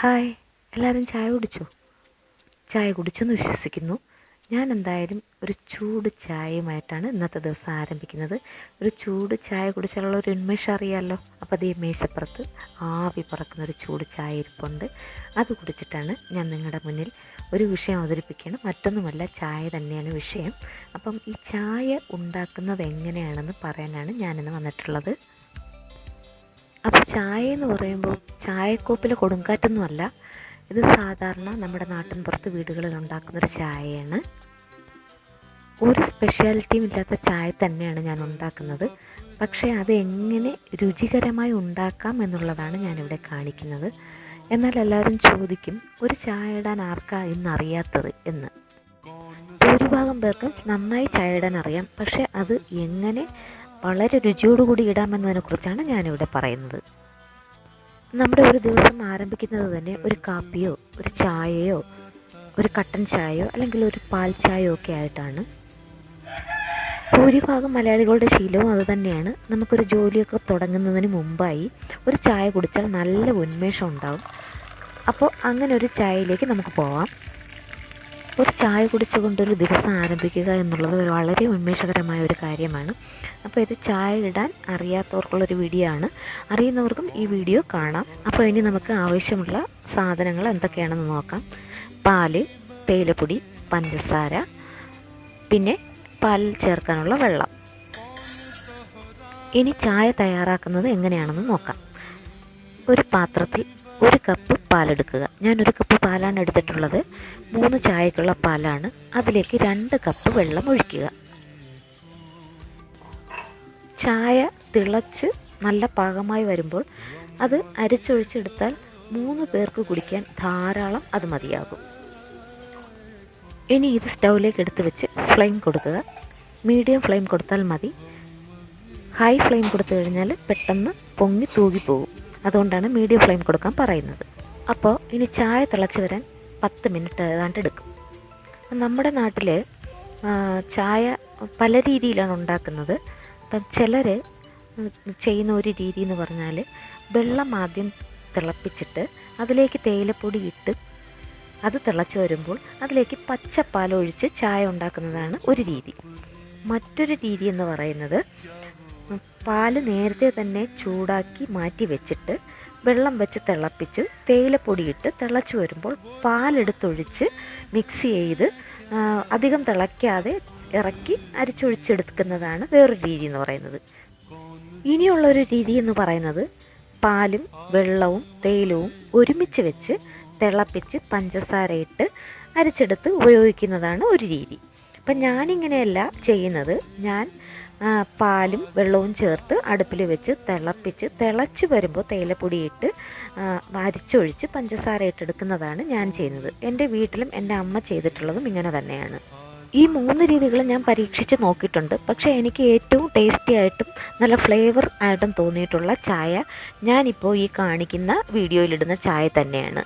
Hi, എല്ലാവരും ചായ കുടിച്ചോ? ചായ കുടിച്ചെന്ന് വിശ്വസിക്കുന്നു. ഞാൻ എന്തായാലും ഒരു ചൂട് ചായയുമായിട്ടാണ് ഇന്നത്തെ ദിവസം ആരംഭിക്കുന്നത്. ഒരു ചൂട് ചായ കുടിച്ചാലുള്ള ഒരു ഉന്മേഷം അറിയാമല്ലോ. അപ്പോൾ അതേ മേശപ്പുറത്ത് ആവി പറക്കുന്നൊരു ചൂട് ചായ ഇരിപ്പുണ്ട്. അത് കുടിച്ചിട്ടാണ് ഞാൻ നിങ്ങളുടെ മുന്നിൽ ഒരു വിഷയം അവതരിപ്പിക്കുകയാണ്. മറ്റൊന്നുമല്ല, ചായ തന്നെയാണ് വിഷയം. അപ്പം ഈ ചായ ഉണ്ടാക്കുന്നത് എങ്ങനെയാണെന്ന് പറയാനാണ് ഞാനിന്ന് വന്നിട്ടുള്ളത്. അപ്പോൾ ചായ എന്ന് പറയുമ്പോൾ ചായക്കോപ്പിലെ കൊടുങ്കാറ്റൊന്നുമല്ല. ഇത് സാധാരണ നമ്മുടെ നാട്ടിൻപുറത്ത് വീടുകളിൽ ഉണ്ടാക്കുന്നൊരു ചായയാണ്. ഒരു സ്പെഷ്യാലിറ്റിയും ഇല്ലാത്ത ചായ തന്നെയാണ് ഞാൻ ഉണ്ടാക്കുന്നത്. പക്ഷേ അത് എങ്ങനെ രുചികരമായി ഉണ്ടാക്കാം എന്നുള്ളതാണ് ഞാനിവിടെ കാണിക്കുന്നത്. എന്നാൽ എല്ലാവരും ചോദിക്കും, ഒരു ചായ ഇടാൻ ആർക്കാ ഇന്നറിയാത്തത് എന്ന്. ഭൂരിഭാഗം പേർക്കും നന്നായി ചായ ഇടാൻ അറിയാം. പക്ഷേ അത് എങ്ങനെ വളരെ രുചിയോടുകൂടി ഇടാമെന്നതിനെക്കുറിച്ചാണ് ഞാനിവിടെ പറയുന്നത്. നമ്മുടെ ഒരു ദിവസം ആരംഭിക്കുന്നത് തന്നെ ഒരു കാപ്പിയോ ഒരു ചായയോ ഒരു കട്ടൻ ചായയോ അല്ലെങ്കിൽ ഒരു പാൽ ചായയോ ഒക്കെ ആയിട്ടാണ്. ഭൂരിഭാഗം മലയാളികളുടെ ശീലവും അതുതന്നെയാണ്. നമുക്കൊരു ജോലിയൊക്കെ തുടങ്ങുന്നതിന് മുമ്പായി ഒരു ചായ കുടിച്ചാൽ നല്ല ഉന്മേഷം ഉണ്ടാവും. അപ്പോൾ അങ്ങനെ ഒരു ചായയിലേക്ക് നമുക്ക് പോവാം. ഒരു ചായ കുടിച്ചുകൊണ്ടൊരു ദിവസം ആരംഭിക്കുക എന്നുള്ളത് വളരെ ഉന്മേഷകരമായ ഒരു കാര്യമാണ്. അപ്പോൾ ഇത് ചായ ഇടാൻ അറിയാത്തവർക്കുള്ളൊരു വീഡിയോ ആണ്. അറിയുന്നവർക്കും ഈ വീഡിയോ കാണാം. അപ്പോൾ ഇനി നമുക്ക് ആവശ്യമുള്ള സാധനങ്ങൾ എന്തൊക്കെയാണെന്ന് നോക്കാം. പാല്, തേയിലപ്പൊടി, പഞ്ചസാര, പിന്നെ പാലിൽ ചേർക്കാനുള്ള വെള്ളം. ഇനി ചായ തയ്യാറാക്കുന്നത് എങ്ങനെയാണെന്ന് നോക്കാം. ഒരു പാത്രത്തിൽ 1 കപ്പ് പാലെടുക്കുക. ഞാൻ 1 കപ്പ് പാലാണ് എടുത്തിട്ടുള്ളത്. 3 ചായക്കുള്ള പാലാണ്. അതിലേക്ക് 2 കപ്പ് വെള്ളം ഒഴിക്കുക. ചായ തിളച്ച് നല്ല പാകമായി വരുമ്പോൾ അത് അരിച്ചൊഴിച്ചെടുത്താൽ 3 പേർക്ക് കുടിക്കാൻ ധാരാളം അത് മതിയാകും. ഇനി ഇത് സ്റ്റൗവിലേക്ക് എടുത്ത് വെച്ച് ഫ്ലെയിം കൊടുക്കുക. മീഡിയം ഫ്ലെയിം കൊടുത്താൽ മതി. ഹൈ ഫ്ലെയിം കൊടുത്തു കഴിഞ്ഞാൽ പെട്ടെന്ന് പൊങ്ങി തൂകിപ്പോകും. അതുകൊണ്ടാണ് മീഡിയം ഫ്ലെയിം കൊടുക്കാൻ പറയുന്നത്. അപ്പോൾ ഇനി ചായ തിളച്ച് വരാൻ 10 മിനിറ്റ് ഏതാണ്ട് എടുക്കും. നമ്മുടെ നാട്ടിൽ ചായ പല രീതിയിലാണ് ഉണ്ടാക്കുന്നത്. അപ്പം ചിലർ ചെയ്യുന്ന ഒരു രീതി എന്ന് പറഞ്ഞാൽ വെള്ളം ആദ്യം തിളപ്പിച്ചിട്ട് അതിലേക്ക് തേയിലപ്പൊടി ഇട്ട് അത് തിളച്ച് വരുമ്പോൾ അതിലേക്ക് പച്ചപ്പാൽ ഒഴിച്ച് ചായ ഉണ്ടാക്കുന്നതാണ് ഒരു രീതി. മറ്റൊരു രീതി എന്ന് പറയുന്നത് പാല് നേരത്തെ തന്നെ ചൂടാക്കി മാറ്റി വെച്ചിട്ട് വെള്ളം വെച്ച് തിളപ്പിച്ച് തേയിലപ്പൊടിയിട്ട് തിളച്ച് വരുമ്പോൾ പാലെടുത്തൊഴിച്ച് മിക്സ് ചെയ്ത് അധികം തിളയ്ക്കാതെ ഇറക്കി അരിച്ചൊഴിച്ചെടുക്കുന്നതാണ് വേറൊരു രീതി എന്ന് പറയുന്നത്. ഇനിയുള്ളൊരു രീതി എന്ന് പറയുന്നത് പാലും വെള്ളവും തേയിലവും ഒരുമിച്ച് വെച്ച് തിളപ്പിച്ച് പഞ്ചസാരയിട്ട് അരിച്ചെടുത്ത് ഉപയോഗിക്കുന്നതാണ് ഒരു രീതി. അപ്പം ഞാനിങ്ങനെയല്ല ചെയ്യുന്നത്. ഞാൻ പാലും വെള്ളവും ചേർത്ത് അടുപ്പിൽ വെച്ച് തിളച്ച് വരുമ്പോൾ തേയിലപ്പൊടിയിട്ട് അരിച്ചൊഴിച്ച് പഞ്ചസാര ഇട്ടെടുക്കുന്നതാണ് ഞാൻ ചെയ്യുന്നത്. എൻ്റെ വീട്ടിലും എൻ്റെ അമ്മ ചെയ്തിട്ടുള്ളതും ഇങ്ങനെ തന്നെയാണ്. ഈ 3 രീതികളും ഞാൻ പരീക്ഷിച്ച് നോക്കിയിട്ടുണ്ട്. പക്ഷേ എനിക്ക് ഏറ്റവും ടേസ്റ്റി ആയിട്ടും നല്ല ഫ്ലേവർ ആയിട്ടും തോന്നിയിട്ടുള്ള ചായ ഞാനിപ്പോൾ ഈ കാണിക്കുന്ന വീഡിയോയിലിടുന്ന ചായ തന്നെയാണ്.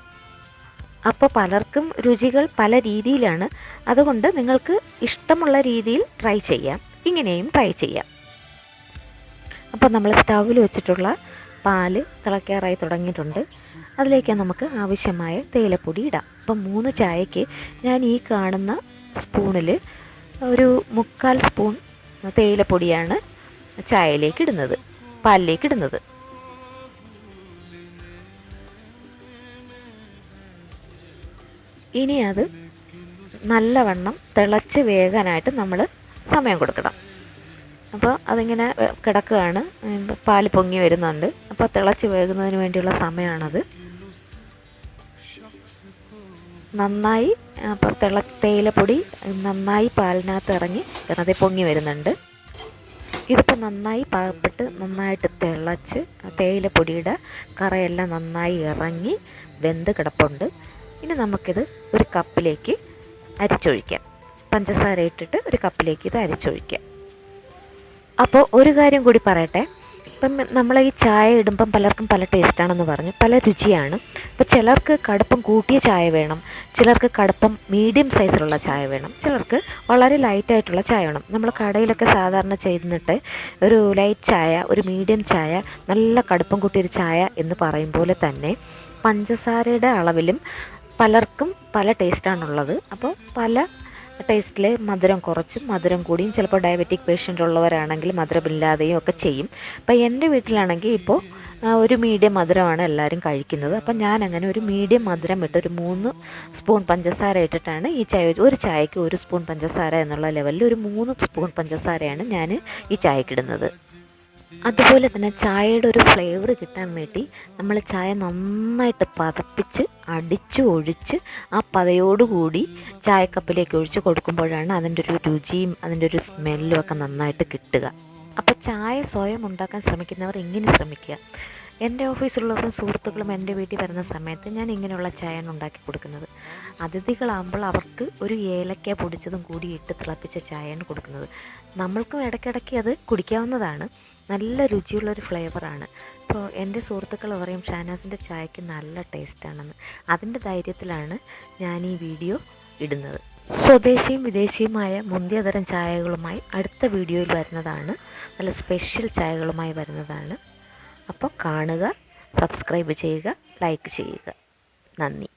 അപ്പോൾ പലർക്കും രുചികൾ പല രീതിയിലാണ്. അതുകൊണ്ട് നിങ്ങൾക്ക് ഇഷ്ടമുള്ള രീതിയിൽ ട്രൈ ചെയ്യാം. ഇങ്ങനെയും ട്രൈ ചെയ്യാം. അപ്പോൾ നമ്മൾ സ്റ്റൗവിൽ വെച്ചിട്ടുള്ള പാല് തിളയ്ക്കാറായി തുടങ്ങിയിട്ടുണ്ട്. അതിലേക്ക് നമുക്ക് ആവശ്യമായ തേയിലപ്പൊടി ഇടാം. അപ്പം 3 ചായക്ക് ഞാൻ ഈ കാണുന്ന സ്പൂണിൽ ഒരു 3/4 സ്പൂൺ തേയിലപ്പൊടിയാണ് ചായയിലേക്ക് ഇടുന്നത്, പാലിലേക്ക് ഇടുന്നത്. ഇനി അത് നല്ലവണ്ണം തിളച്ച് വേകാനായിട്ട് നമ്മൾ സമയം കൊടുക്കണം. അപ്പോൾ അതിങ്ങനെ കിടക്കുകയാണ്. പാല് പൊങ്ങി വരുന്നുണ്ട്. അപ്പോൾ തിളച്ച് വേകുന്നതിന് വേണ്ടിയുള്ള സമയമാണത്. നന്നായി അപ്പോൾ തേയിലപ്പൊടി നന്നായി പാലിനകത്ത് ഇറങ്ങി അത് പൊങ്ങി വരുന്നുണ്ട്. ഇതിപ്പോൾ നന്നായി പാകപ്പെട്ട് നന്നായിട്ട് തിളച്ച് തേയിലപ്പൊടിയുടെ കറയെല്ലാം നന്നായി ഇറങ്ങി വെന്ത് കിടപ്പുണ്ട്. ഇനി നമുക്കിത് ഒരു കപ്പിലേക്ക് അരിച്ചൊഴിക്കാം. പഞ്ചസാര ഇട്ടിട്ട് ഒരു കപ്പിലേക്ക് ഇത് അരിച്ചൊഴിക്കാം. അപ്പോൾ ഒരു കാര്യം കൂടി പറയട്ടെ. ഇപ്പം നമ്മൾ ഈ ചായ ഇടുമ്പം പലർക്കും പല ടേസ്റ്റാണെന്ന് പറഞ്ഞു, പല രുചിയാണ്. ഇപ്പോൾ ചിലർക്ക് കടുപ്പം കൂട്ടിയ ചായ വേണം, ചിലർക്ക് കടുപ്പം മീഡിയം സൈസിലുള്ള ചായ വേണം, ചിലർക്ക് വളരെ ലൈറ്റായിട്ടുള്ള ചായ വേണം. നമ്മൾ കടയിലൊക്കെ സാധാരണ ചെയ്യുന്നിട്ട് ഒരു ലൈറ്റ് ചായ, ഒരു മീഡിയം ചായ, നല്ല കടുപ്പം കൂട്ടിയൊരു ചായ എന്ന് പറയും പോലെ തന്നെ പഞ്ചസാരയുടെ അളവിലും പലർക്കും പല ടേസ്റ്റാണുള്ളത്. അപ്പോൾ പല ടേസ്റ്റിൽ മധുരം കുറച്ചും മധുരം കൂടിയും, ചിലപ്പോൾ ഡയബറ്റിക് പേഷ്യൻ്റ് ഉള്ളവരാണെങ്കിൽ മധുരമില്ലാതെയും ഒക്കെ ചെയ്യും. അപ്പോൾ എൻ്റെ വീട്ടിലാണെങ്കിൽ ഇപ്പോൾ ഒരു മീഡിയം മധുരമാണ് എല്ലാവരും കഴിക്കുന്നത്. അപ്പം ഞാനങ്ങനെ ഒരു മീഡിയം മധുരം ഇട്ട് ഒരു 3 സ്പൂൺ പഞ്ചസാര ഇട്ടിട്ടാണ് ഈ ചായ, ഒരു ചായക്ക് 1 സ്പൂൺ പഞ്ചസാര എന്നുള്ള ലെവലിൽ ഒരു 3 സ്പൂൺ പഞ്ചസാരയാണ് ഞാൻ ഈ ചായക്കിടുന്നത്. അതുപോലെ തന്നെ ചായയുടെ ഒരു ഫ്ലേവർ കിട്ടാൻ വേണ്ടി നമ്മൾ ചായ നന്നായിട്ട് പതപ്പിച്ച് അടിച്ച് ഒഴിച്ച് ആ പതയോടുകൂടി ചായക്കപ്പിലേക്ക് ഒഴിച്ച് കൊടുക്കുമ്പോഴാണ് അതിൻ്റെ ഒരു രുചിയും അതിൻ്റെ ഒരു സ്മെല്ലും ഒക്കെ നന്നായിട്ട് കിട്ടുക. അപ്പോൾ ചായ സ്വയം ഉണ്ടാക്കാൻ ശ്രമിക്കുന്നവർ ഇങ്ങനെ ശ്രമിക്കുക. എൻ്റെ ഓഫീസിലുള്ളവരും സുഹൃത്തുക്കളും എൻ്റെ വീട്ടിൽ വരുന്ന സമയത്ത് ഞാൻ ഇങ്ങനെയുള്ള ചായയാണ് ഉണ്ടാക്കി കൊടുക്കുന്നത്. അതിഥികളാകുമ്പോൾ അവർക്ക് ഒരു ഏലക്ക പൊടിച്ചതും കൂടി ഇട്ട് തിളപ്പിച്ച ചായയാണ് കൊടുക്കുന്നത്. നമ്മൾക്കും ഇടയ്ക്കിടയ്ക്ക് അത് കുടിക്കാവുന്നതാണ്. നല്ല രുചിയുള്ളൊരു ഫ്ലേവറാണ്. ഇപ്പോൾ എൻ്റെ സുഹൃത്തുക്കൾ പറയും ഷാനാസിൻ്റെ ചായക്ക് നല്ല ടേസ്റ്റാണെന്ന്. അതിൻ്റെ ധൈര്യത്തിലാണ് ഞാൻ ഈ വീഡിയോ ഇടുന്നത്. സ്വദേശിയും വിദേശിയുമായ മുന്തിയ തരം ചായകളുമായി അടുത്ത വീഡിയോയിൽ വരുന്നതാണ്. നല്ല സ്പെഷ്യൽ ചായകളുമായി വരുന്നതാണ്. അപ്പോൾ കാണുക, സബ്സ്ക്രൈബ് ചെയ്യുക, ലൈക്ക് ചെയ്യുക. നന്ദി.